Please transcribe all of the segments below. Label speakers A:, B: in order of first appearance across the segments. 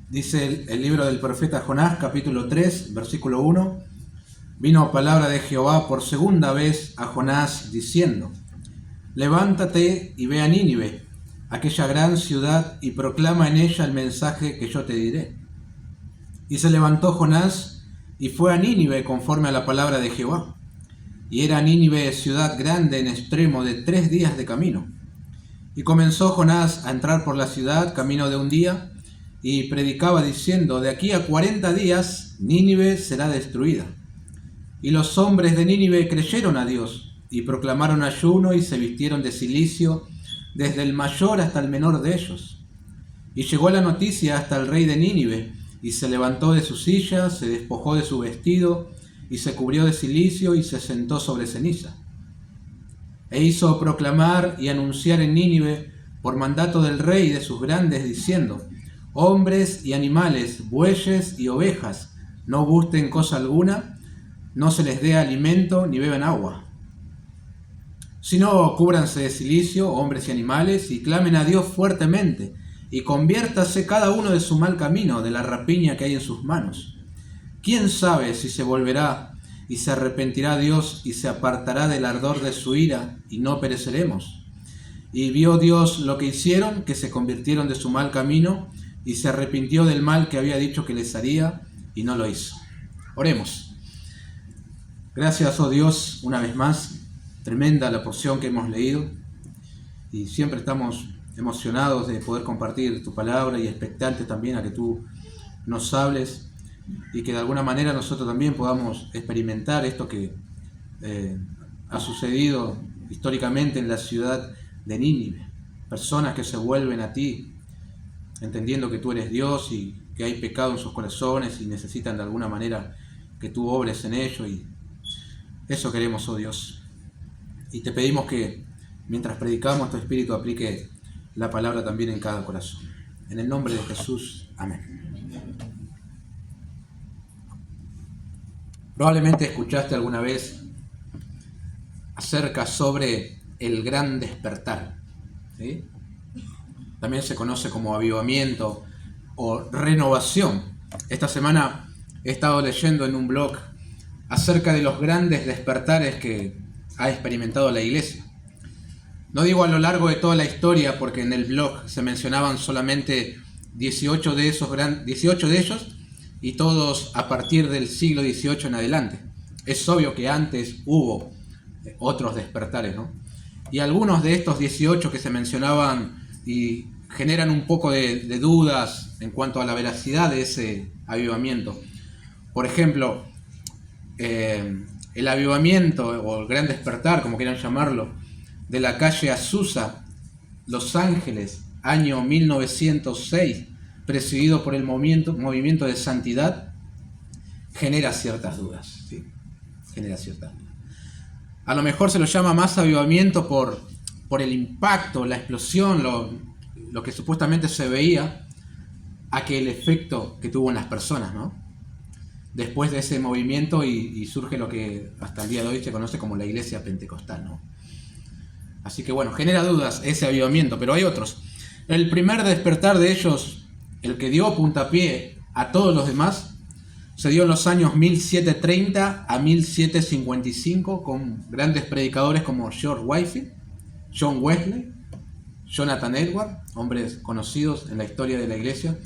A: Dice el libro del profeta Jonás, capítulo 3, versículo 1. Vino palabra de Jehová por segunda vez a Jonás diciendo: Levántate y ve a Nínive, aquella gran ciudad, y proclama en ella el mensaje que yo te diré. Y se levantó Jonás y fue a Nínive conforme a la palabra de Jehová. Y era Nínive ciudad grande en extremo de 3 días de camino. Y comenzó Jonás a entrar por la ciudad camino de un día, y predicaba diciendo: de aquí a 40 días Nínive será destruida. Y los hombres de Nínive creyeron a Dios, y proclamaron ayuno, y se vistieron de cilicio, desde el mayor hasta el menor de ellos. Y llegó la noticia hasta el rey de Nínive, y se levantó de su silla, se despojó de su vestido, y se cubrió de cilicio, y se sentó sobre ceniza. E hizo proclamar y anunciar en Nínive, por mandato del rey y de sus grandes, diciendo: hombres y animales, bueyes y ovejas, no gusten cosa alguna, no se les dé alimento ni beban agua, sino cúbranse de cilicio, hombres y animales, y clamen a Dios fuertemente, y conviértase cada uno de su mal camino, de la rapiña que hay en sus manos. ¿Quién sabe si se volverá y se arrepentirá Dios y se apartará del ardor de su ira, y no pereceremos? Y vio Dios lo que hicieron, que se convirtieron de su mal camino, y se arrepintió del mal que había dicho que les haría, y no lo hizo. Oremos. Gracias, oh Dios, una vez más, tremenda la porción que hemos leído, y siempre estamos emocionados de poder compartir tu palabra y expectantes también a que tú nos hables y que de alguna manera nosotros también podamos experimentar esto que ha sucedido históricamente en la ciudad de Nínive. Personas que se vuelven a ti, entendiendo que tú eres Dios y que hay pecado en sus corazones y necesitan de alguna manera que tú obres en ello, y eso queremos, oh Dios. Y te pedimos que mientras predicamos, tu Espíritu aplique la palabra también en cada corazón. En el nombre de Jesús, amén. Probablemente escuchaste alguna vez acerca sobre el gran despertar, ¿sí? También se conoce como avivamiento o renovación. Esta semana he estado leyendo en un blog acerca de los grandes despertares que ha experimentado la iglesia. No digo a lo largo de toda la historia, porque en el blog se mencionaban solamente 18 de ellos, y todos a partir del siglo XVIII en adelante. Es obvio que antes hubo otros despertares, ¿no? Y algunos de estos 18 que se mencionaban y generan un poco de dudas en cuanto a la veracidad de ese avivamiento. Por ejemplo, el avivamiento o el gran despertar, como quieran llamarlo, de la calle Azusa, Los Ángeles, año 1906, presidido por el movimiento de santidad, genera ciertas dudas, ¿sí? Genera ciertas dudas. A lo mejor se lo llama más avivamiento por el impacto, la explosión, lo que supuestamente se veía, a que el efecto que tuvo en las personas, ¿no? Después de ese movimiento y surge lo que hasta el día de hoy se conoce como la iglesia pentecostal, ¿no? Así que bueno, genera dudas ese avivamiento, pero hay otros. El primer despertar de ellos, el que dio puntapié a todos los demás, se dio en los años 1730 a 1755 con grandes predicadores como George Whitefield, John Wesley, Jonathan Edwards, hombres conocidos en la historia de la iglesia,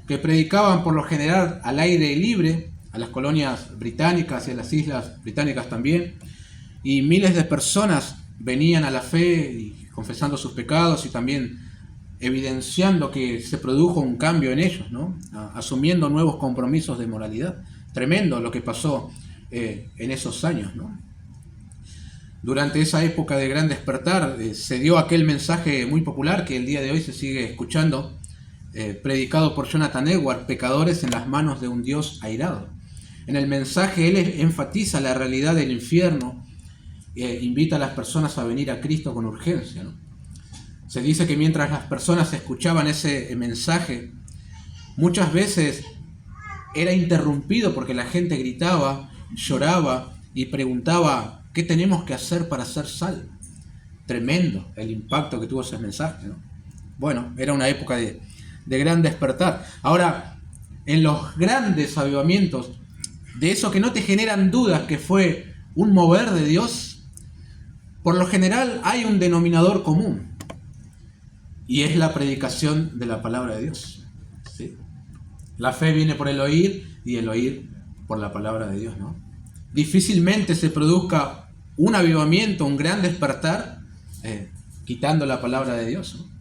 A: que predicaban por lo general al aire libre, a las colonias británicas y a las islas británicas también, y miles de personas venían a la fe y confesando sus pecados y también evidenciando que se produjo un cambio en ellos, ¿no? Asumiendo nuevos compromisos de moralidad. Tremendo lo que pasó en esos años, ¿no? Durante esa época de gran despertar se dio aquel mensaje muy popular que el día de hoy se sigue escuchando, predicado por Jonathan Edwards: pecadores en las manos de un Dios airado. En el mensaje él enfatiza la realidad del infierno, invita a las personas a venir a Cristo con urgencia, ¿no? Se dice que mientras las personas escuchaban ese mensaje, muchas veces era interrumpido porque la gente gritaba, lloraba y preguntaba: ¿qué tenemos que hacer para ser salvos? Tremendo el impacto que tuvo ese mensaje, ¿no? Bueno, era una época de gran despertar. Ahora, en los grandes avivamientos, de eso que no te generan dudas que fue un mover de Dios, por lo general hay un denominador común, y es la predicación de la palabra de Dios. ¿Sí? La fe viene por el oír, y el oír por la palabra de Dios, ¿no? Difícilmente se produzca un avivamiento, un gran despertar, quitando la palabra de Dios, ¿no?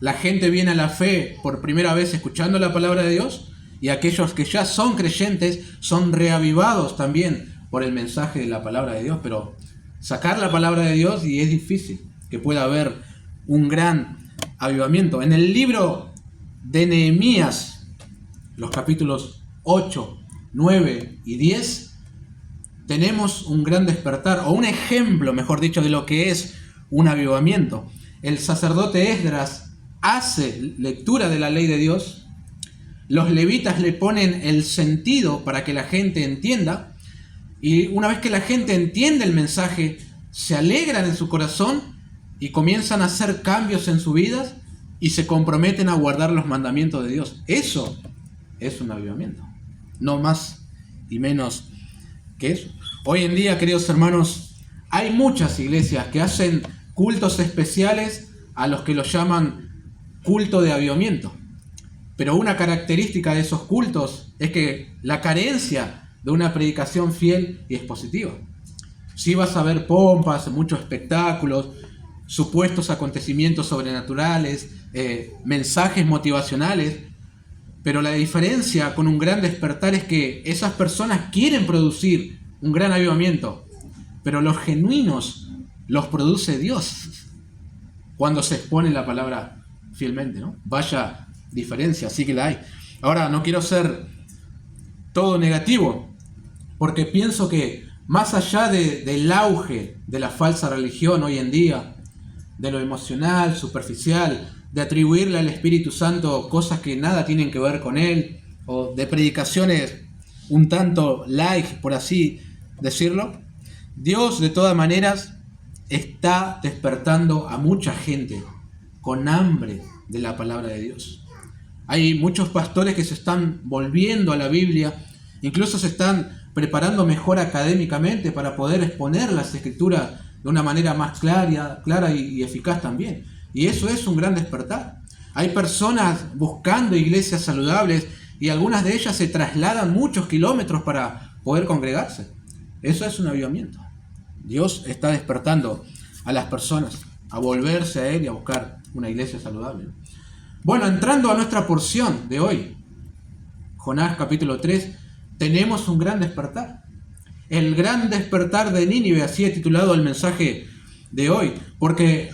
A: La gente viene a la fe por primera vez escuchando la palabra de Dios, y aquellos que ya son creyentes son reavivados también por el mensaje de la palabra de Dios, pero sacar la palabra de Dios y es difícil que pueda haber un gran avivamiento. En el libro de Nehemías, los capítulos 8, 9 y 10, tenemos un gran despertar, o un ejemplo, mejor dicho, de lo que es un avivamiento. El sacerdote Esdras hace lectura de la ley de Dios, los levitas le ponen el sentido para que la gente entienda, y una vez que la gente entiende el mensaje, se alegran en su corazón y comienzan a hacer cambios en sus vidas y se comprometen a guardar los mandamientos de Dios. Eso es un avivamiento, no más y menos que eso. Hoy en día, queridos hermanos, hay muchas iglesias que hacen cultos especiales a los que los llaman culto de avivamiento. Pero una característica de esos cultos es que la carencia de una predicación fiel y expositiva. Sí vas a ver pompas, muchos espectáculos, supuestos acontecimientos sobrenaturales, mensajes motivacionales, pero la diferencia con un gran despertar es que esas personas quieren producir un gran avivamiento, pero los genuinos los produce Dios cuando se expone la palabra fielmente, ¿no? Vaya diferencia, sí que la hay. Ahora, no quiero ser todo negativo, porque pienso que más allá del auge de la falsa religión hoy en día, de lo emocional, superficial, de atribuirle al Espíritu Santo cosas que nada tienen que ver con Él, o de predicaciones un tanto light, por así decirlo, Dios de todas maneras está despertando a mucha gente con hambre de la palabra de Dios. Hay muchos pastores que se están volviendo a la Biblia, incluso se están preparando mejor académicamente para poder exponer las Escrituras de una manera más clara y eficaz también. Y eso es un gran despertar. Hay personas buscando iglesias saludables y algunas de ellas se trasladan muchos kilómetros para poder congregarse. Eso es un avivamiento. Dios está despertando a las personas a volverse a Él y a buscar una iglesia saludable. Bueno, entrando a nuestra porción de hoy, Jonás capítulo 3, tenemos un gran despertar. El gran despertar de Nínive, así he titulado el mensaje de hoy, porque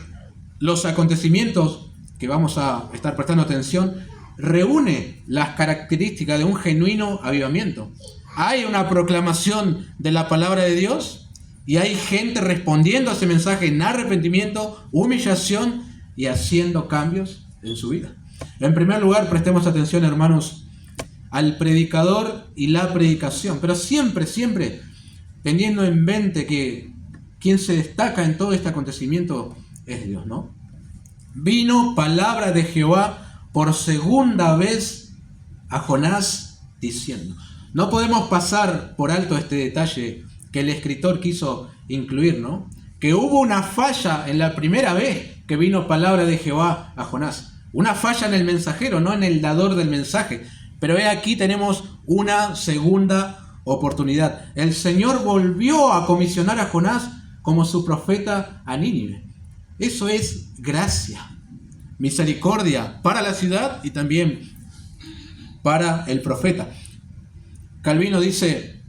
A: los acontecimientos que vamos a estar prestando atención reúne las características de un genuino avivamiento. Hay una proclamación de la palabra de Dios y hay gente respondiendo a ese mensaje en arrepentimiento, humillación y haciendo cambios en su vida. En primer lugar, prestemos atención, hermanos, al predicador y la predicación, pero siempre teniendo en mente que quien se destaca en todo este acontecimiento es Dios, ¿no? Vino palabra de Jehová por segunda vez a Jonás diciendo. No podemos pasar por alto este detalle que el escritor quiso incluir, ¿no? Que hubo una falla en la primera vez que vino palabra de Jehová a Jonás. Una falla en el mensajero, no en el dador del mensaje. Pero aquí tenemos una segunda oportunidad. El Señor volvió a comisionar a Jonás como su profeta a Nínive. Eso es gracia, misericordia para la ciudad y también para el profeta. Calvino dice: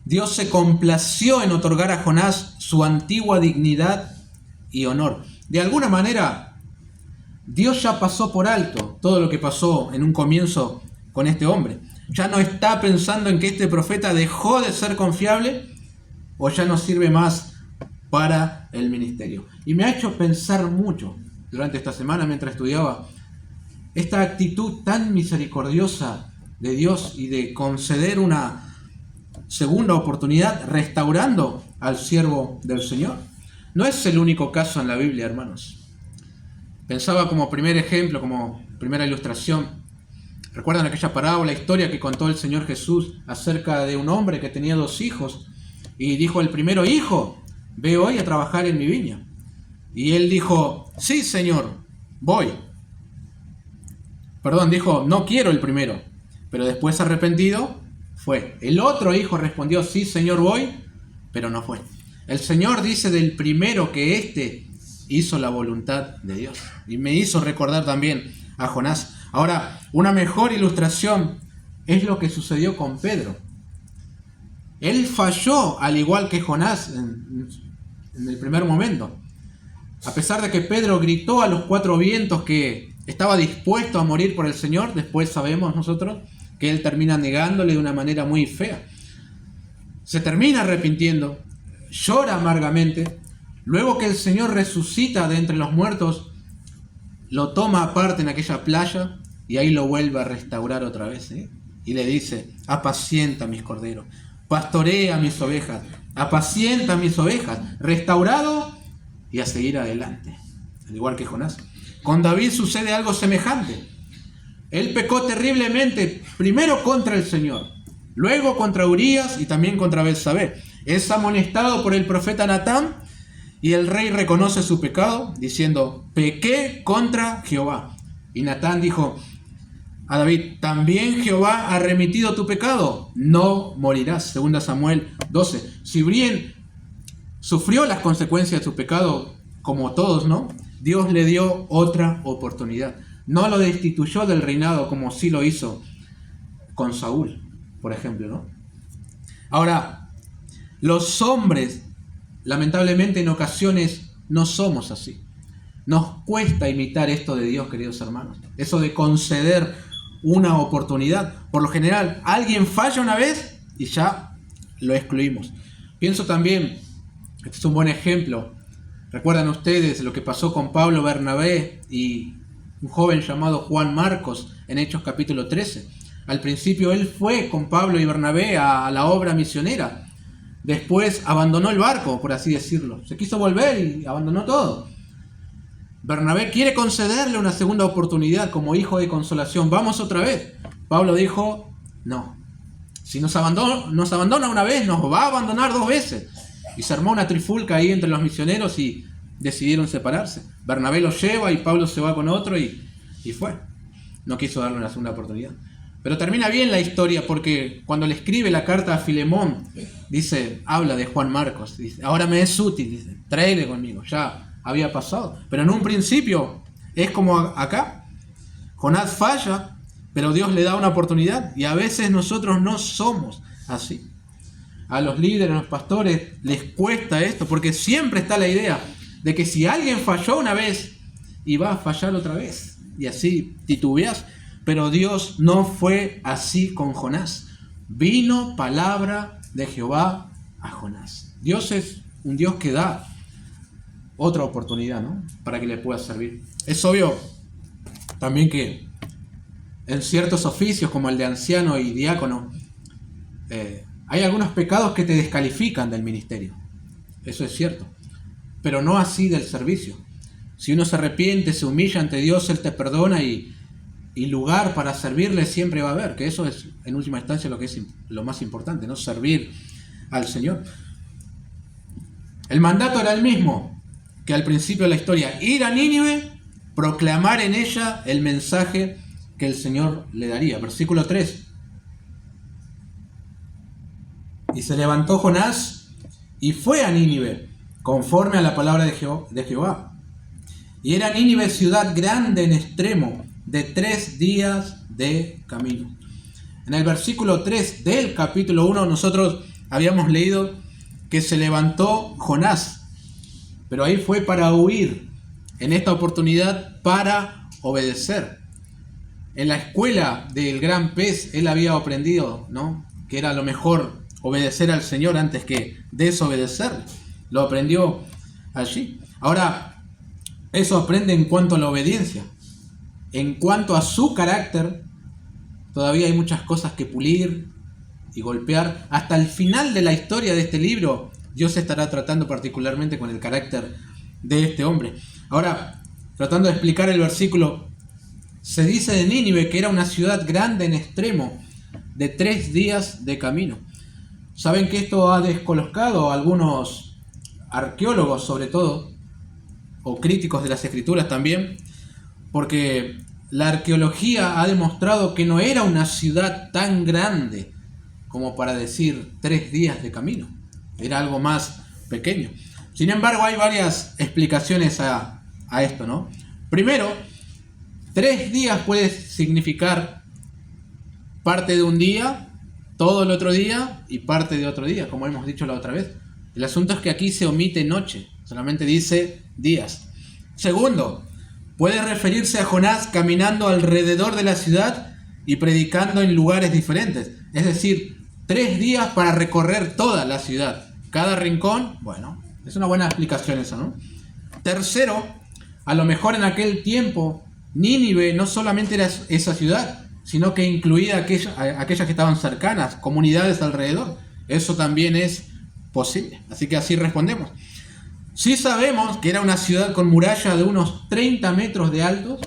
A: Dios se complació en otorgar a Jonás su antigua dignidad y honor. De alguna manera, Dios ya pasó por alto todo lo que pasó en un comienzo con este hombre. Ya no está pensando en que este profeta dejó de ser confiable o ya no sirve más para el ministerio. Y me ha hecho pensar mucho durante esta semana mientras estudiaba esta actitud tan misericordiosa de Dios y de conceder una segunda oportunidad restaurando al siervo del Señor. No es el único caso en la Biblia, hermanos. Pensaba como primer ejemplo, como primera ilustración, ¿Recuerdan aquella parábola, historia que contó el Señor Jesús acerca de un hombre que tenía 2 hijos? Y dijo el primero: hijo, ve hoy a trabajar en mi viña. Y él dijo: sí, Señor, voy. Perdón, dijo: no quiero el primero. Pero después, arrepentido, fue. El otro hijo respondió: sí, Señor, voy, pero no fue. El Señor dice del primero que éste hizo la voluntad de Dios. Y me hizo recordar también a Jonás. Ahora, una mejor ilustración es lo que sucedió con Pedro. Él falló al igual que Jonás en el primer momento. A pesar de que Pedro gritó a los 4 vientos que estaba dispuesto a morir por el Señor, después sabemos nosotros que él termina negándole de una manera muy fea. Se termina arrepintiendo, llora amargamente. Luego que el Señor resucita de entre los muertos, lo toma aparte en aquella playa y ahí lo vuelve a restaurar otra vez, y le dice: apacienta mis corderos, pastorea mis ovejas, apacienta mis ovejas, restaurado y a seguir adelante, al igual que Jonás. Con David sucede algo semejante. Él pecó terriblemente, primero contra el Señor, luego contra Urías y también contra Betsabé. Es amonestado por el profeta Natán y el rey reconoce su pecado diciendo: pequé contra Jehová. Y Natán dijo a David: también Jehová ha remitido tu pecado, no morirás. 2 Samuel 12. Si bien sufrió las consecuencias de su pecado como todos, ¿no? Dios le dio otra oportunidad. No lo destituyó del reinado como sí lo hizo con Saúl, por ejemplo, ¿no? Ahora, los hombres, lamentablemente, en ocasiones no somos así. Nos cuesta imitar esto de Dios, queridos hermanos. Eso de conceder una oportunidad. Por lo general, alguien falla una vez y ya lo excluimos. Pienso también, este es un buen ejemplo. ¿Recuerdan ustedes lo que pasó con Pablo, Bernabé y un joven llamado Juan Marcos en Hechos capítulo 13? Al principio él fue con Pablo y Bernabé a la obra misionera. Después abandonó el barco, por así decirlo. Se quiso volver y abandonó todo. Bernabé quiere concederle una segunda oportunidad como hijo de consolación. Vamos otra vez. Pablo dijo: no. Si nos abandona una vez, nos va a abandonar 2 veces. Y se armó una trifulca ahí entre los misioneros y decidieron separarse. Bernabé lo lleva y Pablo se va con otro y fue. No quiso darle una segunda oportunidad. Pero termina bien la historia porque cuando le escribe la carta a Filemón, habla de Juan Marcos. Dice: ahora me es útil, dice, tráele conmigo. Ya había pasado. Pero en un principio es como acá. Jonás falla, pero Dios le da una oportunidad. Y a veces nosotros no somos así. A los líderes, a los pastores les cuesta esto porque siempre está la idea de que si alguien falló una vez y va a fallar otra vez y así titubeas. Pero Dios no fue así con Jonás. Vino palabra de Jehová a Jonás. Dios es un Dios que da otra oportunidad, ¿no? Para que le pueda servir. Es obvio también que en ciertos oficios como el de anciano y diácono hay algunos pecados que te descalifican del ministerio. Eso es cierto. Pero no así del servicio. Si uno se arrepiente, se humilla ante Dios, Él te perdona y lugar para servirle siempre va a haber. Que eso es en última instancia lo que es lo más importante, ¿no? Servir al Señor. El mandato era el mismo que al principio de la historia: ir a Nínive, proclamar en ella el mensaje que el Señor le daría. Versículo 3. Y se levantó Jonás y fue a Nínive, conforme a la palabra de Jehová. Y era Nínive ciudad grande en extremo, de 3 días de camino. En el versículo 3 del capítulo 1 nosotros habíamos leído que se levantó Jonás, pero ahí fue para huir. En esta oportunidad para obedecer. En la escuela del gran pez él había aprendido, ¿no?, que era lo mejor obedecer al Señor antes que desobedecer. Lo aprendió allí. Ahora, eso aprende en cuanto a la obediencia. En cuanto a su carácter, todavía hay muchas cosas que pulir y golpear. Hasta el final de la historia de este libro, Dios estará tratando particularmente con el carácter de este hombre. Ahora, tratando de explicar el versículo Se dice de Nínive que era una ciudad grande en extremo, de 3 días de camino. ¿Saben que esto ha descolocado a algunos arqueólogos, sobre todo, o críticos de las escrituras también? Porque la arqueología ha demostrado que no era una ciudad tan grande como para decir 3 días de camino. Era algo más pequeño. Sin embargo, hay varias explicaciones a esto, ¿no? Primero, 3 días puede significar parte de un día, todo el otro día y parte de otro día, como hemos dicho la otra vez. El asunto es que aquí se omite noche, solamente dice días. Segundo, puede referirse a Jonás caminando alrededor de la ciudad y predicando en lugares diferentes. Es decir, 3 días para recorrer toda la ciudad. Cada rincón, bueno, es una buena explicación eso, ¿no? Tercero, a lo mejor en aquel tiempo, Nínive no solamente era esa ciudad, sino que incluía aquellas que estaban cercanas, comunidades alrededor. Eso también es posible. Así que así respondemos. Sí sabemos que era una ciudad con muralla de unos 30 metros de alto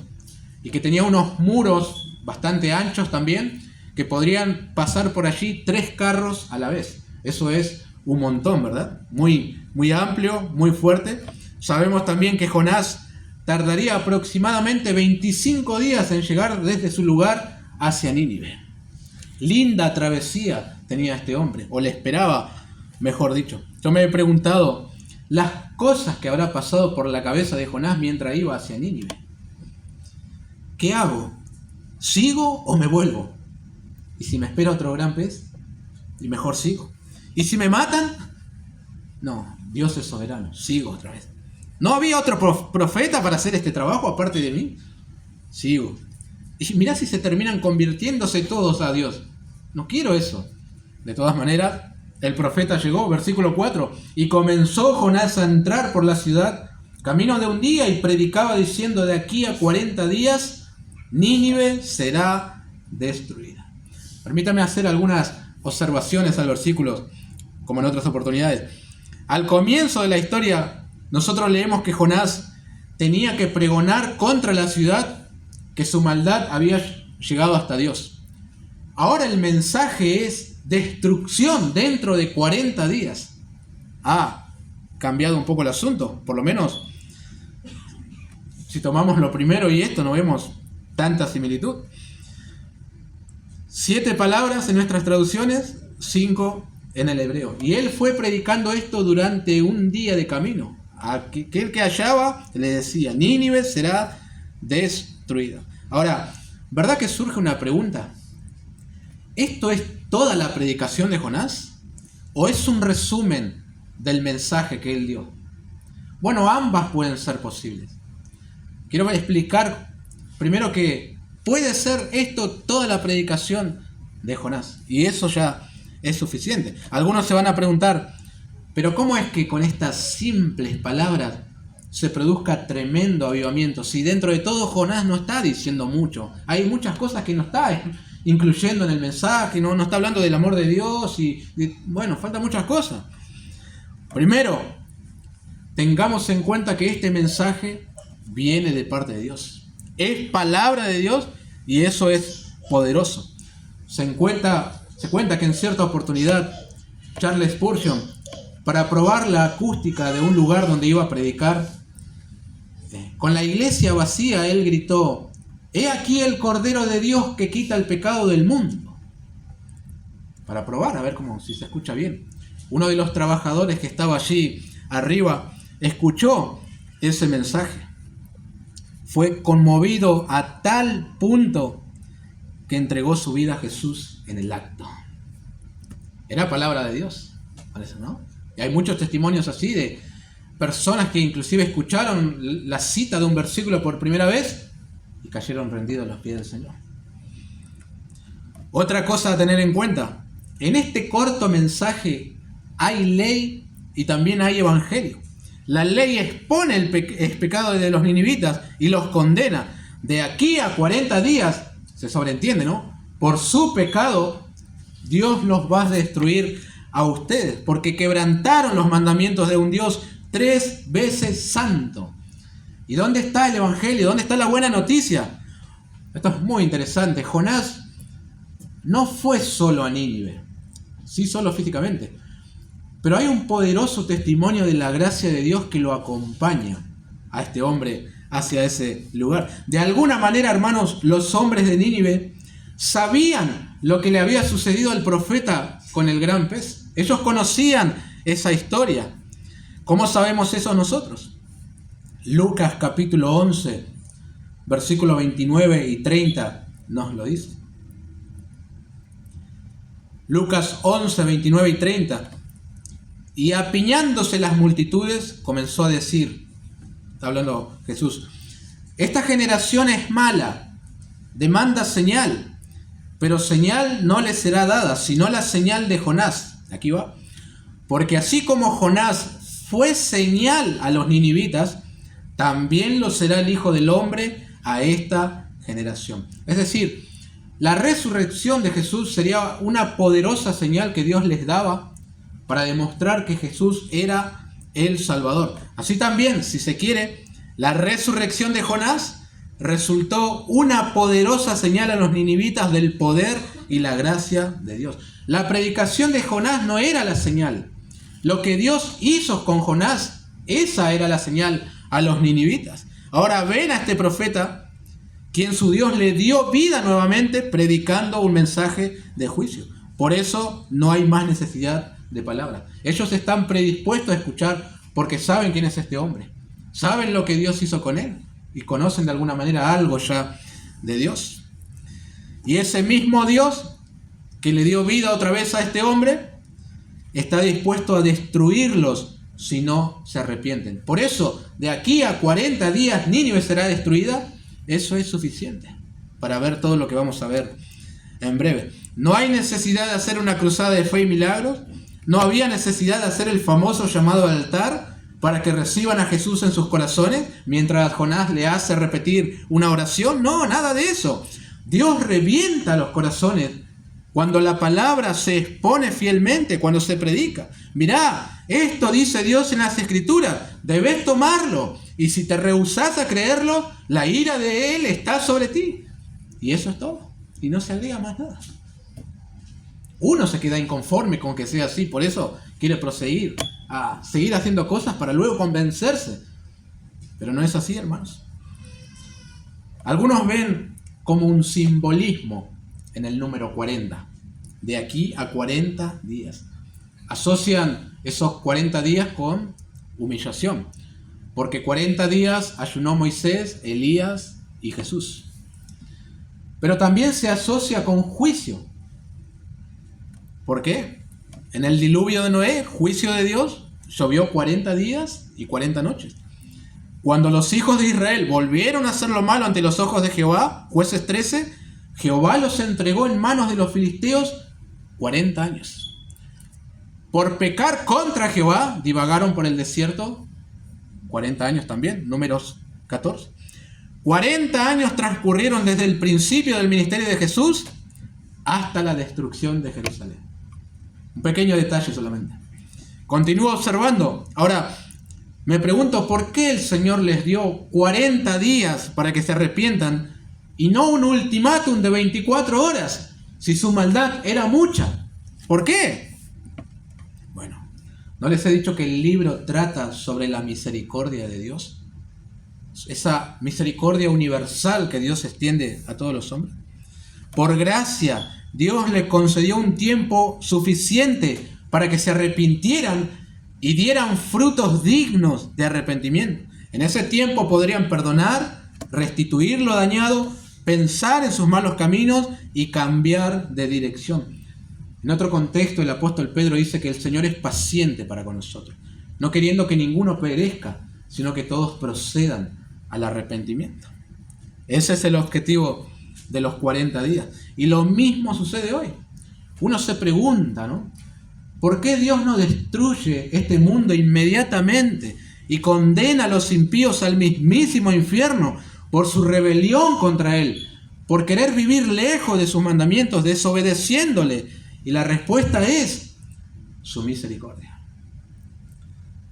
A: y que tenía unos muros bastante anchos también, que podrían pasar por allí 3 carros a la vez. Eso es un montón, ¿verdad? Muy, muy amplio, muy fuerte. Sabemos también que Jonás tardaría aproximadamente 25 días en llegar desde su lugar hacia Nínive. Linda travesía tenía este hombre, o le esperaba, mejor dicho. Yo me he preguntado las cosas que habrá pasado por la cabeza de Jonás mientras iba hacia Nínive. ¿Qué hago? ¿Sigo o me vuelvo? ¿Y si me espera otro gran pez? Y mejor sigo. ¿Y si me matan? No, Dios es soberano, sigo otra vez. ¿No había otro profeta para hacer este trabajo aparte de mí? Sigo. Y mirá si se terminan convirtiéndose todos a Dios. No quiero eso. De todas maneras, el profeta llegó, versículo 4, y comenzó Jonás a entrar por la ciudad, camino de un día, y predicaba diciendo: de aquí a 40 días, Nínive será destruida. Permítame hacer algunas observaciones al versículo, como en otras oportunidades. Al comienzo de la historia, nosotros leemos que Jonás tenía que pregonar contra la ciudad que su maldad había llegado hasta Dios. Ahora el mensaje es destrucción dentro de 40 días. Ha cambiado un poco el asunto, por lo menos si tomamos lo primero y esto no vemos tanta similitud. 7 palabras en nuestras traducciones, 5 en el hebreo. Y él fue predicando esto durante un día de camino. Aquel que hallaba le decía: Nínive será destruida. Ahora, ¿verdad que surge una pregunta? ¿Esto es toda la predicación de Jonás? ¿O es un resumen del mensaje que él dio? Bueno, ambas pueden ser posibles. Quiero explicar primero que puede ser esto toda la predicación de Jonás. Y eso ya es suficiente. Algunos se van a preguntar: ¿pero cómo es que con estas simples palabras se produzca tremendo avivamiento? Si dentro de todo Jonás no está diciendo mucho. Hay muchas cosas que no está incluyendo en el mensaje, no está hablando del amor de Dios bueno, faltan muchas cosas. Primero, tengamos en cuenta que este mensaje viene de parte de Dios. Es palabra de Dios y eso es poderoso. Se cuenta que en cierta oportunidad Charles Spurgeon, para probar la acústica de un lugar donde iba a predicar, con la iglesia vacía, él gritó: «He aquí el Cordero de Dios que quita el pecado del mundo». Para probar, a ver si se escucha bien. Uno de los trabajadores que estaba allí arriba escuchó ese mensaje. Fue conmovido a tal punto que entregó su vida a Jesús en el acto. Era palabra de Dios, parece, ¿no? Y hay muchos testimonios así de personas que inclusive escucharon la cita de un versículo por primera vez y cayeron rendidos a los pies del Señor. Otra cosa a tener en cuenta: en este corto mensaje hay ley y también hay evangelio. La ley expone el pecado de los ninivitas y los condena. De aquí a 40 días, se sobreentiende, ¿no? Por su pecado, Dios los va a destruir a ustedes, porque quebrantaron los mandamientos de un Dios 3 veces santo. ¿Y dónde está el evangelio? ¿Dónde está la buena noticia? Esto es muy interesante. Jonás no fue solo a Nínive, sí solo físicamente, pero hay un poderoso testimonio de la gracia de Dios que lo acompaña a este hombre hacia ese lugar. De alguna manera, hermanos, los hombres de Nínive sabían lo que le había sucedido al profeta con el gran pez. Ellos conocían esa historia. ¿Cómo sabemos eso nosotros? Lucas capítulo 11, versículos 29 y 30 nos lo dice. Lucas 11, 29 y 30. Y apiñándose las multitudes, comenzó a decir, está hablando Jesús, esta generación es mala, demanda señal, pero señal no le será dada, sino la señal de Jonás. Aquí va. Porque así como Jonás fue señal a los ninivitas, también lo será el Hijo del Hombre a esta generación. Es decir, la resurrección de Jesús sería una poderosa señal que Dios les daba para demostrar que Jesús era el Salvador. Así también, si se quiere, la resurrección de Jonás resultó una poderosa señal a los ninivitas del poder y la gracia de Dios. La predicación de Jonás no era la señal. Lo que Dios hizo con Jonás, esa era la señal a los ninivitas. Ahora ven a este profeta, quien su Dios le dio vida nuevamente, predicando un mensaje de juicio. Por eso no hay más necesidad de palabras. Ellos están predispuestos a escuchar porque saben quién es este hombre. Saben lo que Dios hizo con él y conocen de alguna manera algo ya de Dios. Y ese mismo Dios que le dio vida otra vez a este hombre está dispuesto a destruirlos si no se arrepienten. Por eso, de aquí a 40 días Nínive será destruida. Eso es suficiente para ver todo lo que vamos a ver en breve. No hay necesidad de hacer una cruzada de fe y milagros. No había necesidad de hacer el famoso llamado al altar para que reciban a Jesús en sus corazones mientras Jonás le hace repetir una oración. No, nada de eso. Dios revienta los corazones cuando la palabra se expone fielmente, cuando se predica. Mirá, esto dice Dios en las Escrituras, debes tomarlo. Y si te rehusás a creerlo, la ira de Él está sobre ti. Y eso es todo. Y no se agrega más nada. Uno se queda inconforme con que sea así, por eso quiere proseguir a seguir haciendo cosas para luego convencerse. Pero no es así, hermanos. Algunos ven como un simbolismo en el número 40. De aquí a 40 días. Asocian esos 40 días con humillación. Porque 40 días ayunó Moisés, Elías y Jesús. Pero también se asocia con juicio. ¿Por qué? En el diluvio de Noé, juicio de Dios, llovió 40 días y 40 noches. Cuando los hijos de Israel volvieron a hacer lo malo ante los ojos de Jehová, Jueces 13, Jehová los entregó en manos de los filisteos 40 años. Por pecar contra Jehová, divagaron por el desierto 40 años también, Números 14. 40 años transcurrieron desde el principio del ministerio de Jesús hasta la destrucción de Jerusalén. Un pequeño detalle solamente. Continúo observando. Ahora, me pregunto por qué el Señor les dio 40 días para que se arrepientan y no un ultimátum de 24 horas, si su maldad era mucha. ¿Por qué? Bueno, ¿no les he dicho que el libro trata sobre la misericordia de Dios? Esa misericordia universal que Dios extiende a todos los hombres. Por gracia, Dios les concedió un tiempo suficiente para que se arrepintieran y dieran frutos dignos de arrepentimiento. En ese tiempo podrían perdonar, restituir lo dañado, pensar en sus malos caminos y cambiar de dirección. En otro contexto, el apóstol Pedro dice que el Señor es paciente para con nosotros, no queriendo que ninguno perezca, sino que todos procedan al arrepentimiento. Ese es el objetivo de los 40 días. Y lo mismo sucede hoy. Uno se pregunta, ¿no? ¿Por qué Dios no destruye este mundo inmediatamente y condena a los impíos al mismísimo infierno por su rebelión contra Él, por querer vivir lejos de sus mandamientos, desobedeciéndole? Y la respuesta es su misericordia.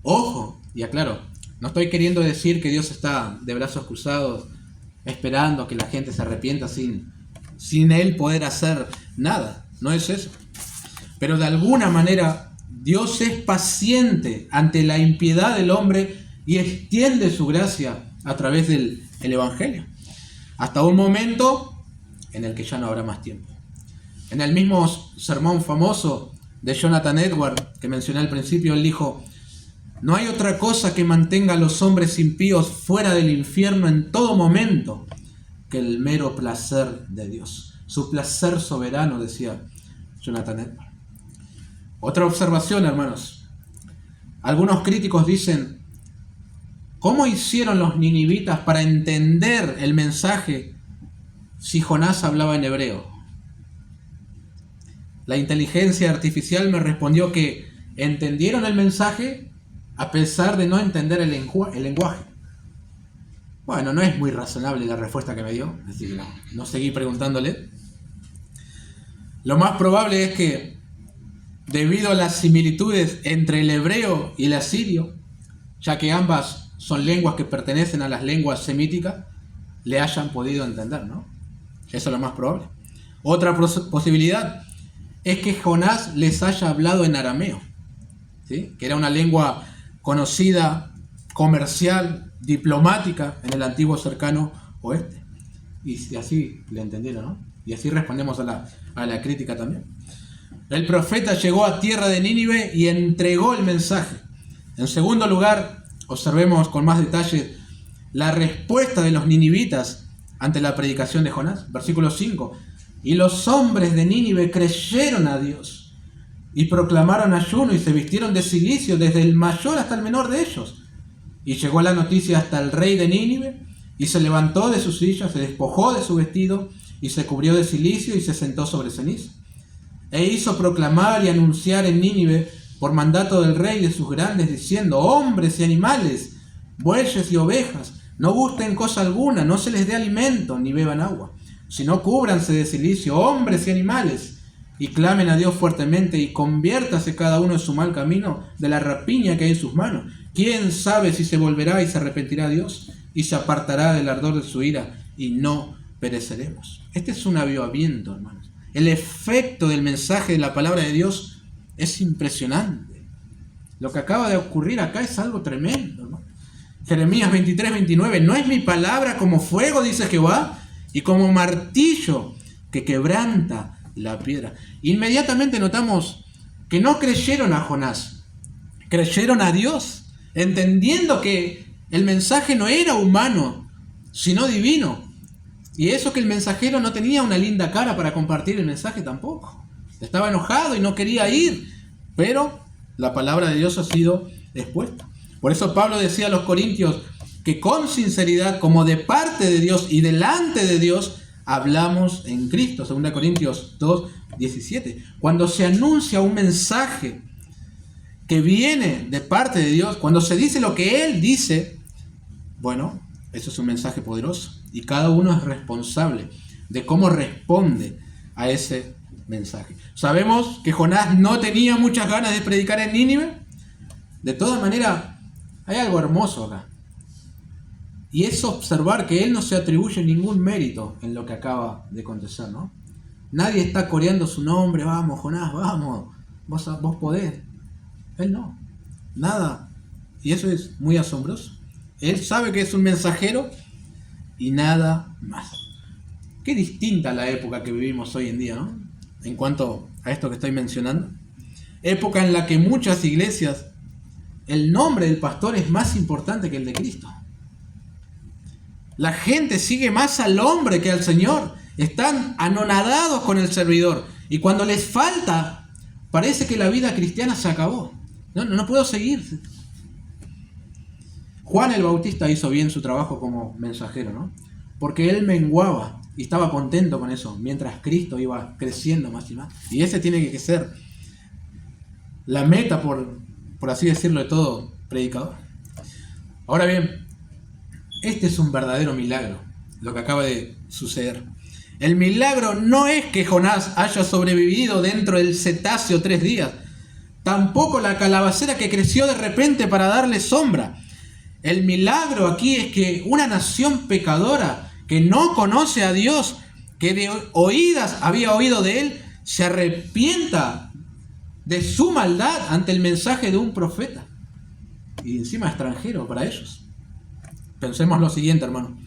A: Ojo, y aclaro, no estoy queriendo decir que Dios está de brazos cruzados esperando a que la gente se arrepienta sin él poder hacer nada. No es eso. Pero de alguna manera Dios es paciente ante la impiedad del hombre y extiende su gracia a través del Evangelio. Hasta un momento en el que ya no habrá más tiempo. En el mismo sermón famoso de Jonathan Edwards, que mencioné al principio, él dijo: no hay otra cosa que mantenga a los hombres impíos fuera del infierno en todo momento que el mero placer de Dios. Su placer soberano, decía Jonathan Edwards. Otra observación, hermanos. Algunos críticos dicen: ¿cómo hicieron los ninivitas para entender el mensaje si Jonás hablaba en hebreo? La inteligencia artificial me respondió que entendieron el mensaje a pesar de no entender el lenguaje. Bueno, no es muy razonable la respuesta que me dio, así que no seguí preguntándole. Lo más probable es que, debido a las similitudes entre el hebreo y el asirio, ya que ambas son lenguas que pertenecen a las lenguas semíticas, le hayan podido entender, ¿no? Eso es lo más probable. Otra posibilidad es que Jonás les haya hablado en arameo, ¿sí? Que era una lengua conocida, comercial, diplomática en el antiguo cercano oeste. Y así le entendieron, ¿no? Y así respondemos a la crítica también. El profeta llegó a tierra de Nínive y entregó el mensaje. En segundo lugar, observemos con más detalle la respuesta de los ninivitas ante la predicación de Jonás. Versículo 5. Y los hombres de Nínive creyeron a Dios y proclamaron ayuno y se vistieron de cilicio desde el mayor hasta el menor de ellos. Y llegó la noticia hasta el rey de Nínive y se levantó de su silla, se despojó de su vestido y se cubrió de cilicio y se sentó sobre ceniza. E hizo proclamar y anunciar en Nínive por mandato del rey de sus grandes, diciendo: hombres y animales, bueyes y ovejas, no gusten cosa alguna, no se les dé alimento ni beban agua, sino cúbranse de cilicio, hombres y animales, y clamen a Dios fuertemente, y conviértase cada uno en su mal camino de la rapiña que hay en sus manos. ¿Quién sabe si se volverá y se arrepentirá Dios y se apartará del ardor de su ira y no pereceremos? Este es un avivamiento, hermanos. El efecto del mensaje de la palabra de Dios es impresionante. Lo que acaba de ocurrir acá es algo tremendo, hermano. Jeremías 23:29, ¿no es mi palabra como fuego, dice Jehová, y como martillo que quebranta la piedra? Inmediatamente notamos que no creyeron a Jonás, creyeron a Dios, entendiendo que el mensaje no era humano, sino divino. Y eso que el mensajero no tenía una linda cara para compartir el mensaje tampoco. Estaba enojado y no quería ir, pero la palabra de Dios ha sido expuesta. Por eso Pablo decía a los corintios que con sinceridad, como de parte de Dios y delante de Dios, hablamos en Cristo. 2 Corintios 2:17. Cuando se anuncia un mensaje que viene de parte de Dios, cuando se dice lo que Él dice, bueno, eso es un mensaje poderoso. Y cada uno es responsable de cómo responde a ese mensaje. Sabemos que Jonás no tenía muchas ganas de predicar en Nínive. De todas maneras, hay algo hermoso acá. Y es observar que él no se atribuye ningún mérito en lo que acaba de acontecer, ¿no? Nadie está coreando su nombre: vamos, Jonás, vamos, vos podés. Él no, nada. Y eso es muy asombroso. Él sabe que es un mensajero y nada más. Qué distinta la época que vivimos hoy en día, ¿no? En cuanto a esto que estoy mencionando. Época en la que muchas iglesias, el nombre del pastor es más importante que el de Cristo. La gente sigue más al hombre que al Señor. Están anonadados con el servidor. Y cuando les falta, parece que la vida cristiana se acabó. No puedo seguir. Juan el Bautista hizo bien su trabajo como mensajero, ¿no? Porque él menguaba y estaba contento con eso, mientras Cristo iba creciendo más y más. Y ese tiene que ser la meta, por así decirlo, de todo predicador. Ahora bien, este es un verdadero milagro, lo que acaba de suceder. El milagro no es que Jonás haya sobrevivido dentro del cetáceo 3 días, tampoco la calabacera que creció de repente para darle sombra. El milagro aquí es que una nación pecadora que que no conoce a Dios, que de oídas había oído de él, se arrepienta de su maldad ante el mensaje de un profeta. Y encima extranjero para ellos. Pensemos lo siguiente, hermano.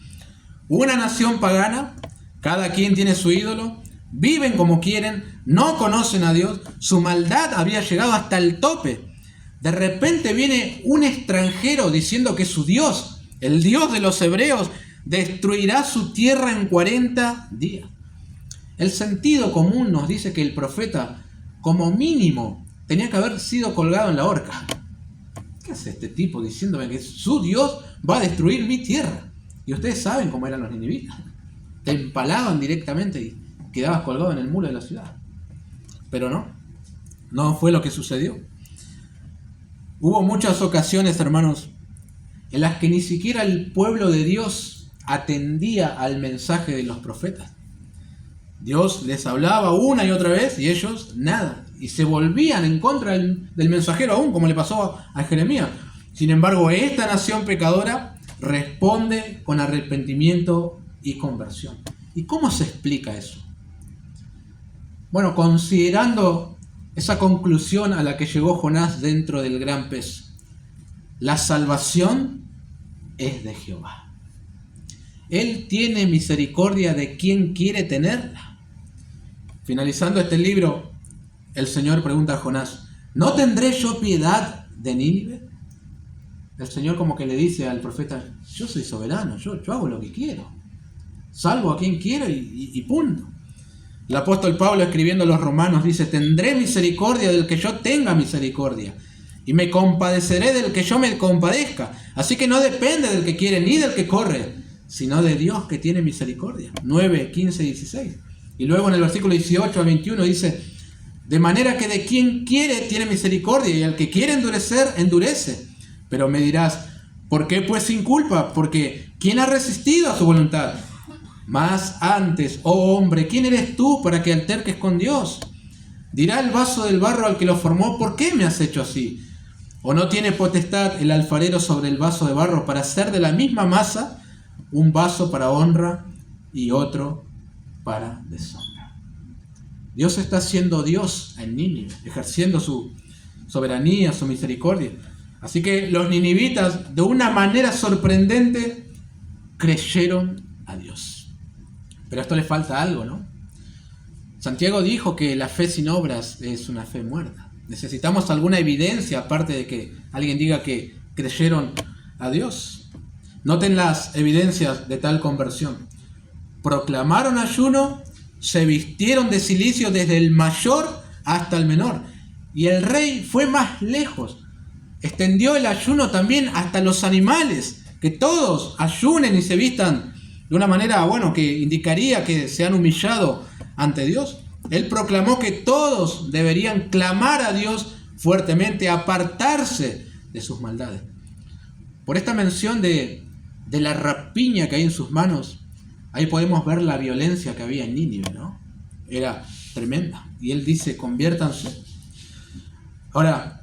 A: Una nación pagana, cada quien tiene su ídolo, viven como quieren, no conocen a Dios, su maldad había llegado hasta el tope. De repente viene un extranjero diciendo que su Dios, el Dios de los hebreos, destruirá su tierra en 40 días. El sentido común nos dice que el profeta, como mínimo, tenía que haber sido colgado en la horca. ¿Qué hace este tipo diciéndome que su Dios va a destruir mi tierra? Y ustedes saben cómo eran los ninivitas. Te empalaban directamente y quedabas colgado en el muro de la ciudad. Pero no fue lo que sucedió. Hubo muchas ocasiones, hermanos, en las que ni siquiera el pueblo de Dios atendía al mensaje de los profetas. Dios les hablaba una y otra vez y ellos nada. Y se volvían en contra del mensajero aún, como le pasó a Jeremías. Sin embargo, esta nación pecadora responde con arrepentimiento y conversión. ¿Y cómo se explica eso? Bueno, considerando esa conclusión a la que llegó Jonás dentro del gran pez. La salvación es de Jehová. Él tiene misericordia de quien quiere tenerla. Finalizando este libro, el Señor pregunta a Jonás, ¿no tendré yo piedad de Nínive? El Señor como que le dice al profeta, yo soy soberano, yo hago lo que quiero. Salvo a quien quiero y punto. El apóstol Pablo, escribiendo a los romanos, dice, tendré misericordia del que yo tenga misericordia, y me compadeceré del que yo me compadezca. Así que no depende del que quiere ni del que corre, sino de Dios que tiene misericordia. 9, 15 y 16. Y luego en el versículo 18 al 21 dice, de manera que de quien quiere tiene misericordia, y al que quiere endurecer, endurece. Pero me dirás, ¿por qué pues sin culpa? Porque ¿quién ha resistido a su voluntad? Mas antes, oh hombre, ¿quién eres tú para que alterques con Dios? Dirá el vaso del barro al que lo formó, ¿por qué me has hecho así? ¿O no tiene potestad el alfarero sobre el vaso de barro para hacer de la misma masa un vaso para honra y otro para deshonra? Dios está siendo Dios en Nínive, ejerciendo su soberanía, su misericordia. Así que los ninivitas, de una manera sorprendente, creyeron a Dios. Pero a esto le falta algo, ¿no? Santiago dijo que la fe sin obras es una fe muerta. Necesitamos alguna evidencia aparte de que alguien diga que creyeron a Dios. Noten las evidencias de tal conversión. Proclamaron ayuno, se vistieron de cilicio desde el mayor hasta el menor. Y el rey fue más lejos. Extendió el ayuno también hasta los animales. Que todos ayunen y se vistan de una manera, que indicaría que se han humillado ante Dios. Él proclamó que todos deberían clamar a Dios fuertemente, apartarse de sus maldades. Por esta mención de la rapiña que hay en sus manos, ahí podemos ver la violencia que había en Nínive, ¿no? Era tremenda. Y él dice, conviértanse. Ahora,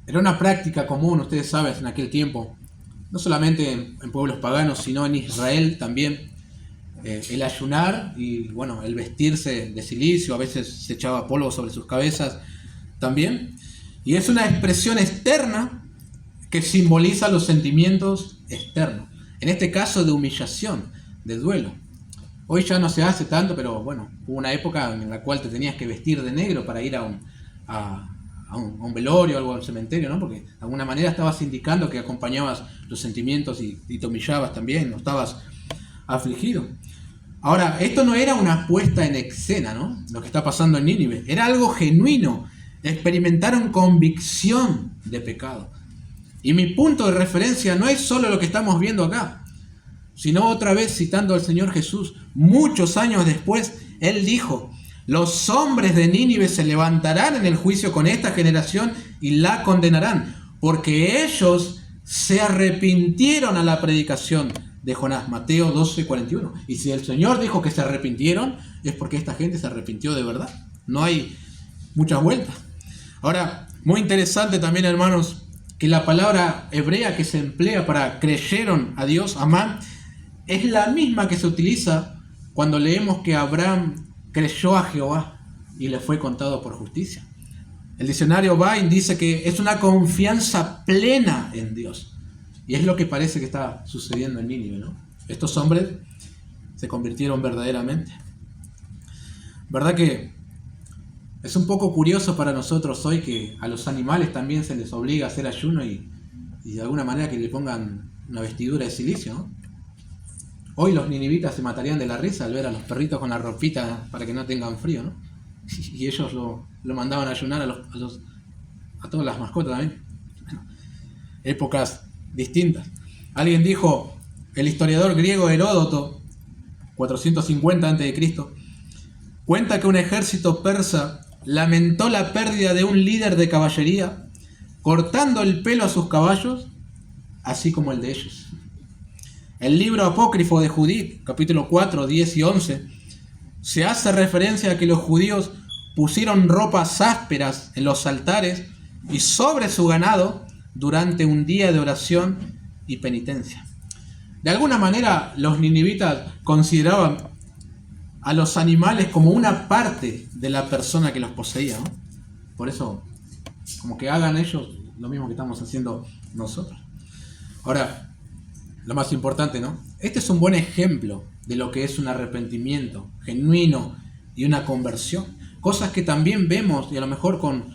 A: era una práctica común, ustedes saben, en aquel tiempo, no solamente en pueblos paganos, sino en Israel también, el ayunar y el vestirse de cilicio, a veces se echaba polvo sobre sus cabezas también. Y es una expresión externa que simboliza los sentimientos externos. En este caso de humillación, de duelo. Hoy ya no se hace tanto, pero hubo una época en la cual te tenías que vestir de negro para ir a un velorio o algo al cementerio, ¿no? Porque de alguna manera estabas indicando que acompañabas los sentimientos y te humillabas también, no estabas afligido. Ahora, esto no era una puesta en escena, ¿no? Lo que está pasando en Nínive. Era algo genuino. Experimentaron convicción de pecado. Y mi punto de referencia no es solo lo que estamos viendo acá, sino otra vez citando al Señor Jesús. Muchos años después, Él dijo, los hombres de Nínive se levantarán en el juicio con esta generación y la condenarán, porque ellos se arrepintieron a la predicación de Jonás. Mateo 12:41. Y si el Señor dijo que se arrepintieron, es porque esta gente se arrepintió de verdad. No hay muchas vueltas. Ahora, muy interesante también, hermanos, que la palabra hebrea que se emplea para creyeron a Dios, amán, es la misma que se utiliza cuando leemos que Abraham creyó a Jehová y le fue contado por justicia. El diccionario Vine dice que es una confianza plena en Dios. Y es lo que parece que está sucediendo en Nínive, ¿no? Estos hombres se convirtieron verdaderamente. ¿Verdad que es un poco curioso para nosotros hoy que a los animales también se les obliga a hacer ayuno y de alguna manera que le pongan una vestidura de silicio, ¿no? Hoy los ninivitas se matarían de la risa al ver a los perritos con la ropita para que no tengan frío, ¿no? Y ellos lo mandaban a ayunar a todas las mascotas también. Épocas distintas. Alguien dijo, el historiador griego Heródoto, 450 a.C., cuenta que un ejército persa lamentó la pérdida de un líder de caballería, cortando el pelo a sus caballos, así como el de ellos. El libro apócrifo de Judith, capítulo 4, 10 y 11, se hace referencia a que los judíos pusieron ropas ásperas en los altares y sobre su ganado durante un día de oración y penitencia. De alguna manera, los ninivitas consideraban a los animales como una parte de la persona que los poseía, ¿no? Por eso, como que hagan ellos lo mismo que estamos haciendo nosotros. Ahora, lo más importante, ¿no? Este es un buen ejemplo de lo que es un arrepentimiento genuino y una conversión. Cosas que también vemos, y a lo mejor con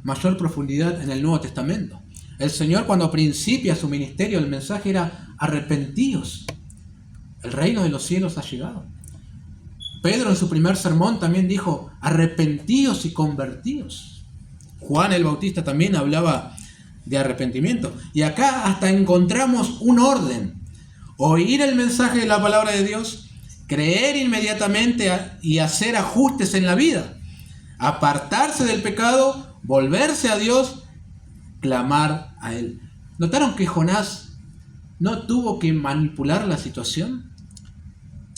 A: mayor profundidad, en el Nuevo Testamento. El Señor, cuando principia su ministerio, el mensaje era: arrepentíos, el reino de los cielos ha llegado. Pedro en su primer sermón también dijo: arrepentíos y convertíos. Juan el Bautista también hablaba de arrepentimiento. Y acá hasta encontramos un orden: oír el mensaje de la palabra de Dios, creer inmediatamente y hacer ajustes en la vida, apartarse del pecado, volverse a Dios, clamar a Él. ¿Notaron que Jonás no tuvo que manipular la situación?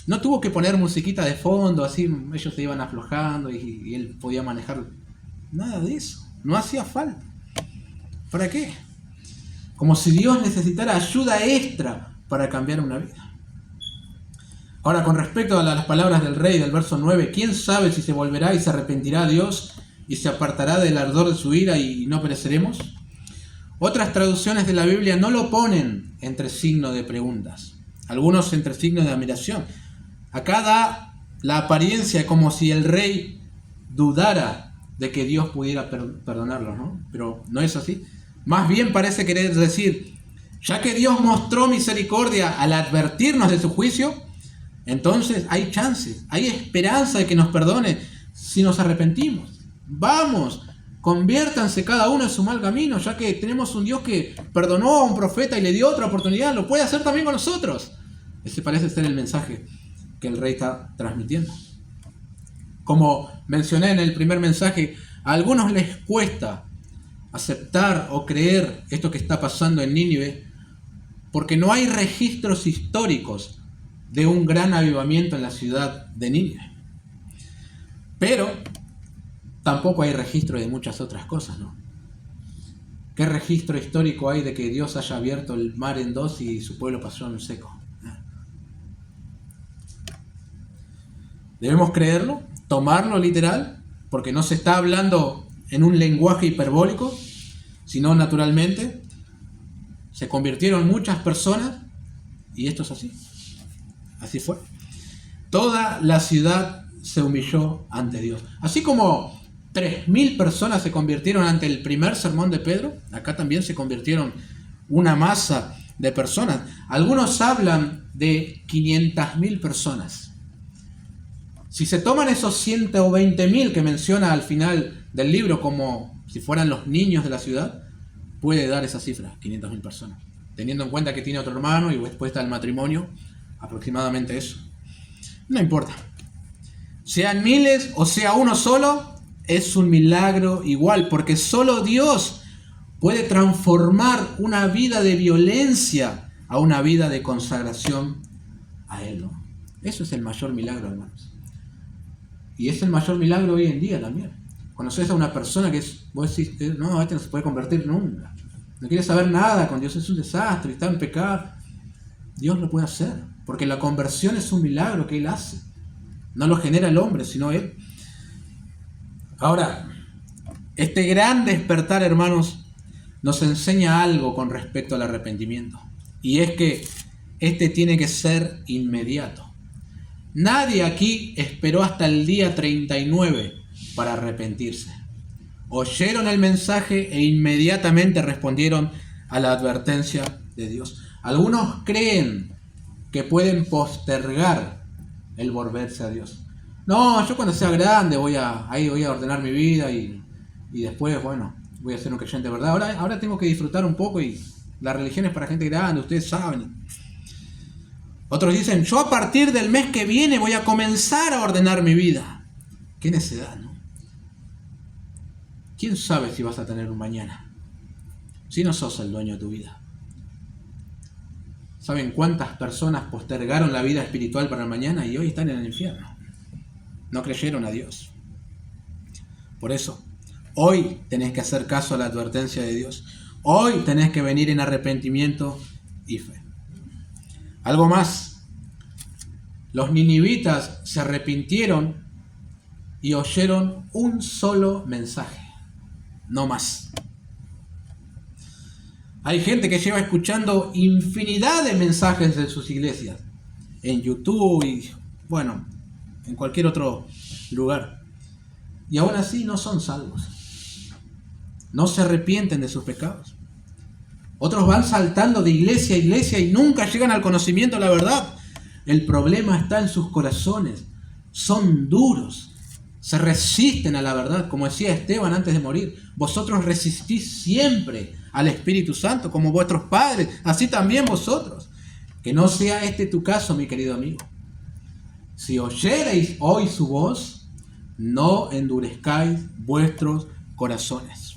A: No tuvo que poner musiquita de fondo, así ellos se iban aflojando y él podía manejar. Nada de eso, no hacía falta. ¿Para qué? Como si Dios necesitara ayuda extra para cambiar una vida. Ahora, con respecto a las palabras del rey del verso 9, ¿quién sabe si se volverá y se arrepentirá a Dios y se apartará del ardor de su ira y no pereceremos? Otras traducciones de la Biblia no lo ponen entre signos de preguntas, algunos entre signos de admiración. Acá da la apariencia como si el rey dudara de que Dios pudiera perdonarlos, ¿no? Pero no es así. Más bien parece querer decir, ya que Dios mostró misericordia al advertirnos de su juicio, entonces hay chances, hay esperanza de que nos perdone si nos arrepentimos. Vamos, conviértanse cada uno en su mal camino, ya que tenemos un Dios que perdonó a un profeta y le dio otra oportunidad, lo puede hacer también con nosotros. Ese parece ser el mensaje que el rey está transmitiendo. Como mencioné en el primer mensaje, a algunos les cuesta aceptar o creer esto que está pasando en Nínive porque no hay registros históricos de un gran avivamiento en la ciudad de Nínive. Pero tampoco hay registro de muchas otras cosas, ¿no? ¿Qué registro histórico hay de que Dios haya abierto el mar en dos y su pueblo pasó en seco? Debemos creerlo, tomarlo literal, porque no se está hablando en un lenguaje hiperbólico, sino naturalmente. Se convirtieron muchas personas y esto es así. Así fue. Toda la ciudad se humilló ante Dios. Así como 3.000 personas se convirtieron ante el primer sermón de Pedro, acá también se convirtieron una masa de personas. Algunos hablan de 500.000 personas. Si se toman esos 120.000 que menciona al final del libro como si fueran los niños de la ciudad, puede dar esa cifra, 500.000 personas. Teniendo en cuenta que tiene otro hermano y después está el matrimonio, aproximadamente eso. No importa. Sean miles o sea uno solo, es un milagro igual, porque solo Dios puede transformar una vida de violencia a una vida de consagración a Él, ¿no? Eso es el mayor milagro, hermanos. Y es el mayor milagro hoy en día también. Conoces a una persona que vos decís, no, este no se puede convertir nunca. No quiere saber nada con Dios, es un desastre, está en pecado. Dios lo puede hacer. porque la conversión es un milagro que Él hace. No lo genera el hombre, sino Él. Ahora, este gran despertar, hermanos, nos enseña algo con respecto al arrepentimiento. Y es que este tiene que ser inmediato. Nadie aquí esperó hasta el día 39 para arrepentirse. Oyeron el mensaje e inmediatamente respondieron a la advertencia de Dios. Algunos creen que pueden postergar el volverse a Dios. No, yo cuando sea grande voy a ordenar mi vida y después, bueno, voy a ser un creyente de verdad. Ahora tengo que disfrutar un poco y la religión es para gente grande, ustedes saben. Otros dicen, yo a partir del mes que viene voy a comenzar a ordenar mi vida. Qué necedad, ¿no? ¿Quién sabe si vas a tener un mañana? Si no sos el dueño de tu vida. ¿Saben cuántas personas postergaron la vida espiritual para el mañana y hoy están en el infierno? No creyeron a Dios. Por eso, hoy tenés que hacer caso a la advertencia de Dios. Hoy tenés que venir en arrepentimiento y fe. Algo más. Los ninivitas se arrepintieron y oyeron un solo mensaje. No más. Hay gente que lleva escuchando infinidad de mensajes en sus iglesias, en YouTube y, bueno, en cualquier otro lugar. Y aún así no son salvos. No se arrepienten de sus pecados. Otros van saltando de iglesia a iglesia y nunca llegan al conocimiento de la verdad. El problema está en sus corazones. Son duros. Se resisten a la verdad. Como decía Esteban antes de morir, vosotros resistís siempre al Espíritu Santo, como vuestros padres, así también vosotros. Que no sea este tu caso, mi querido amigo. Si oyereis hoy su voz, no endurezcáis vuestros corazones.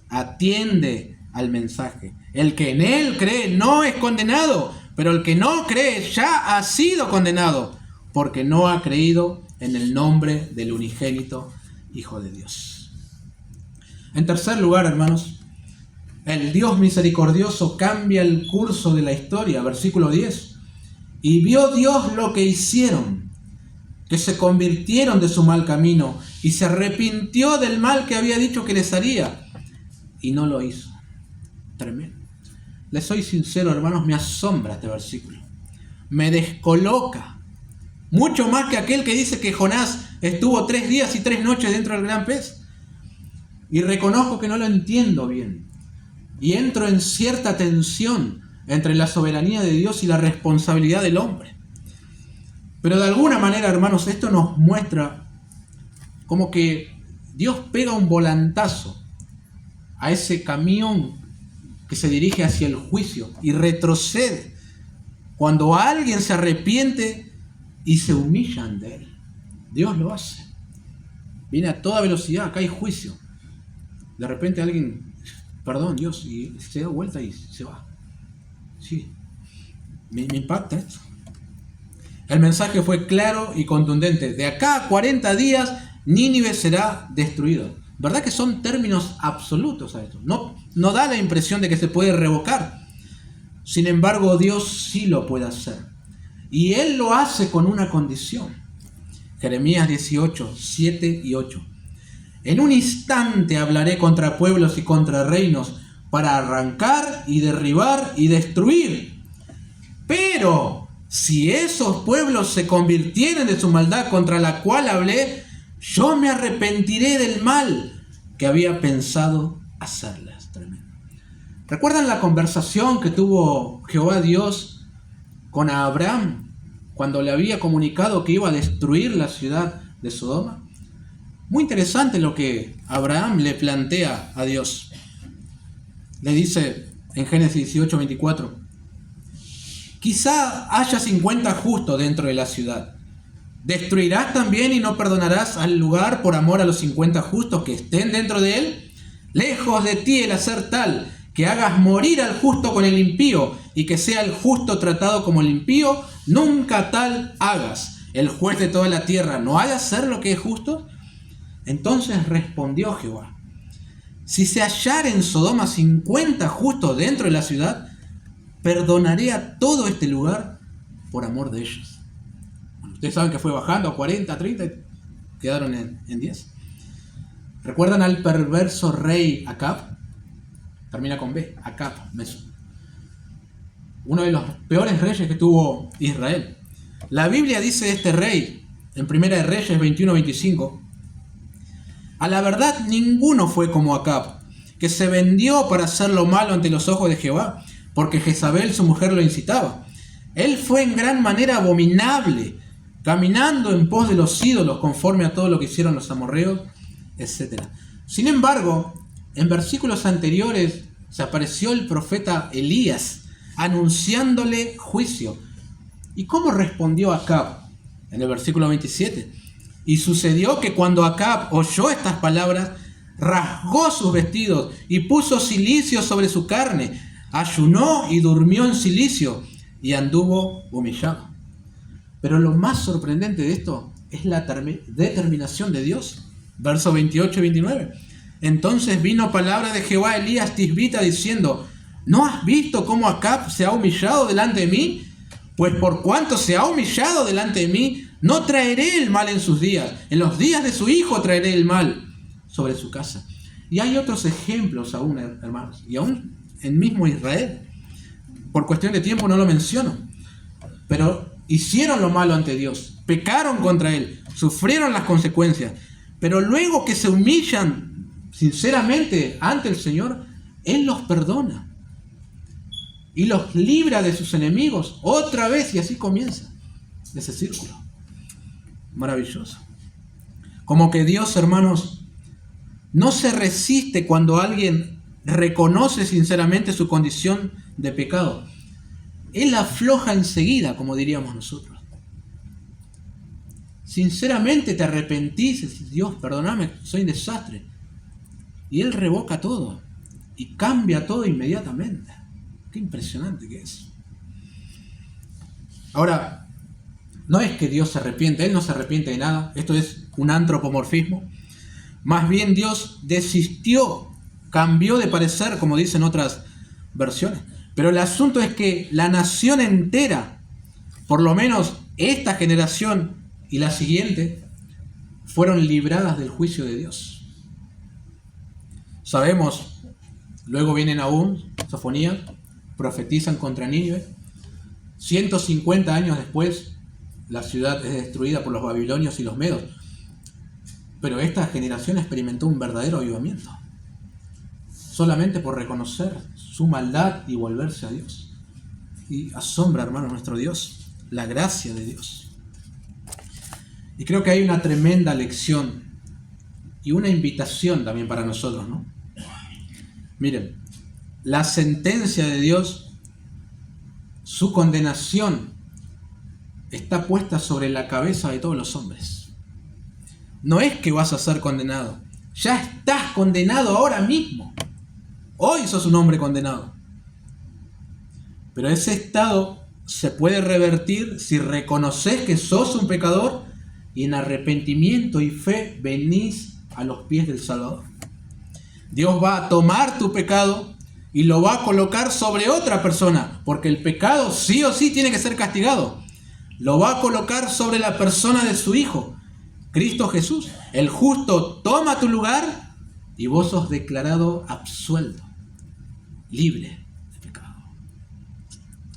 A: Atiende al mensaje. El que en él cree no es condenado, pero el que no cree ya ha sido condenado, porque no ha creído en el nombre del unigénito Hijo de Dios. En tercer lugar, hermanos, el Dios misericordioso cambia el curso de la historia. Versículo 10. Y vio Dios lo que hicieron, que se convirtieron de su mal camino y se arrepintió del mal que había dicho que les haría, y no lo hizo. Tremendo. Les soy sincero, hermanos, me asombra este versículo. Me descoloca. Mucho más que aquel que dice que Jonás estuvo 3 días y 3 noches dentro del gran pez. Y reconozco que no lo entiendo bien. Y entro en cierta tensión entre la soberanía de Dios y la responsabilidad del hombre. Pero de alguna manera, hermanos, esto nos muestra como que Dios pega un volantazo a ese camión que se dirige hacia el juicio y retrocede cuando alguien se arrepiente y se humilla ante él. Dios lo hace. Viene a toda velocidad, acá hay juicio. De repente alguien, perdón Dios, y se da vuelta y se va. Sí, me impacta esto. El mensaje fue claro y contundente. De acá a 40 días, Nínive será destruido. ¿Verdad que son términos absolutos a esto? No da la impresión de que se puede revocar. Sin embargo, Dios sí lo puede hacer. Y Él lo hace con una condición. Jeremías 18, 7 y 8. En un instante hablaré contra pueblos y contra reinos para arrancar y derribar y destruir. Pero si esos pueblos se convirtieren de su maldad contra la cual hablé, yo me arrepentiré del mal que había pensado hacerles. Tremendo. ¿Recuerdan la conversación que tuvo Jehová Dios con Abraham cuando le había comunicado que iba a destruir la ciudad de Sodoma? Muy interesante lo que Abraham le plantea a Dios. Le dice en Génesis 18, 24: quizá haya 50 justos dentro de la ciudad. ¿Destruirás también y no perdonarás al lugar por amor a los 50 justos que estén dentro de él? Lejos de ti el hacer tal, que hagas morir al justo con el impío, y que sea el justo tratado como el impío, nunca tal hagas. El juez de toda la tierra no ha de hacer lo que es justo. Entonces respondió Jehová: si se hallar en Sodoma 50 justos dentro de la ciudad, perdonaré a todo este lugar por amor de ellos. Bueno, ustedes saben que fue bajando a 40, 30, y quedaron en 10. ¿Recuerdan al perverso rey Acab? Termina con B, Acab, uno de los peores reyes que tuvo Israel. La Biblia dice de este rey, en Primera de Reyes 21-25, a la verdad ninguno fue como Acab, que se vendió para hacer lo malo ante los ojos de Jehová, porque Jezabel su mujer lo incitaba. Él fue en gran manera abominable, caminando en pos de los ídolos, conforme a todo lo que hicieron los amorreos, etc. Sin embargo, en versículos anteriores se apareció el profeta Elías, anunciándole juicio. ¿Y cómo respondió Acab? En el versículo 27. Y sucedió que cuando Acab oyó estas palabras, rasgó sus vestidos y puso cilicio sobre su carne, ayunó y durmió en cilicio y anduvo humillado. Pero lo más sorprendente de esto es la determinación de Dios. Versos 28 y 29. Entonces vino palabra de Jehová a Elías Tisbita diciendo: ¿no has visto cómo Acab se ha humillado delante de mí? Pues por cuanto se ha humillado delante de mí, no traeré el mal en sus días. En los días de su hijo traeré el mal sobre su casa. Y hay otros ejemplos aún, hermanos, y aún en mismo Israel. Por cuestión de tiempo no lo menciono, pero hicieron lo malo ante Dios, pecaron contra Él, sufrieron las consecuencias, pero luego que se humillan sinceramente ante el Señor, Él los perdona y los libra de sus enemigos otra vez, y así comienza ese círculo. Maravilloso. Como que Dios, hermanos, no se resiste cuando alguien reconoce sinceramente su condición de pecado. Él afloja enseguida, como diríamos nosotros. Sinceramente te arrepentís, Dios, perdóname, soy un desastre. Y Él revoca todo y cambia todo inmediatamente. Qué impresionante que es. Ahora, no es que Dios se arrepiente, Él no se arrepiente de nada. Esto es un antropomorfismo. Más bien Dios desistió, cambió de parecer, como dicen otras versiones. Pero el asunto es que la nación entera, por lo menos esta generación y la siguiente, fueron libradas del juicio de Dios. Sabemos, luego vienen Nahum, Sofonías, profetizan contra Nínive. 150 años después, la ciudad es destruida por los babilonios y los medos. Pero esta generación experimentó un verdadero avivamiento, solamente por reconocer su maldad y volverse a Dios. Y asombra, hermano, nuestro Dios, la gracia de Dios. Y creo que hay una tremenda lección y una invitación también para nosotros, ¿no? Miren, la sentencia de Dios, su condenación, está puesta sobre la cabeza de todos los hombres. No es que vas a ser condenado, ya estás condenado ahora mismo. Hoy sos un hombre condenado. Pero ese estado se puede revertir si reconoces que sos un pecador y en arrepentimiento y fe venís a los pies del Salvador. Dios va a tomar tu pecado y lo va a colocar sobre otra persona, porque el pecado sí o sí tiene que ser castigado. Lo va a colocar sobre la persona de su Hijo, Cristo Jesús. El justo toma tu lugar y vos sos declarado absuelto, libre de pecado.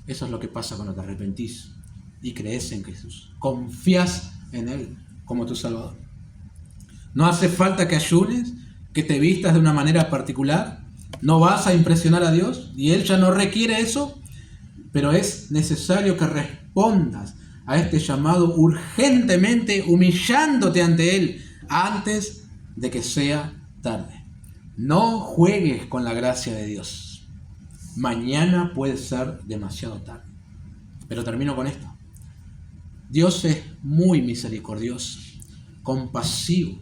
A: Eso es lo que pasa cuando te arrepentís y crees en Jesús. Confías en Él como tu Salvador. No hace falta que ayunes, que te vistas de una manera particular. No vas a impresionar a Dios y Él ya no requiere eso, pero es necesario que respondas a este llamado urgentemente, humillándote ante Él antes de que sea tarde. No juegues con la gracia de Dios. Mañana puede ser demasiado tarde. Pero termino con esto. Dios es muy misericordioso, compasivo.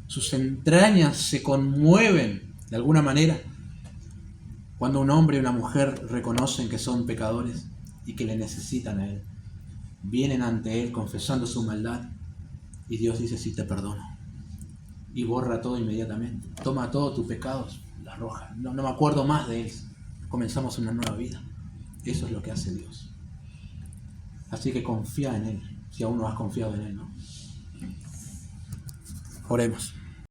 A: Sus entrañas se conmueven de alguna manera cuando un hombre y una mujer reconocen que son pecadores y que le necesitan a Él. Vienen ante Él confesando su maldad y Dios dice: sí, te perdono. Y borra todo inmediatamente. Toma todos tus pecados, la arroja. No me acuerdo más de Él. Comenzamos una nueva vida. Eso es lo que hace Dios. Así que confía en Él, si aún no has confiado en Él, ¿no? Oremos.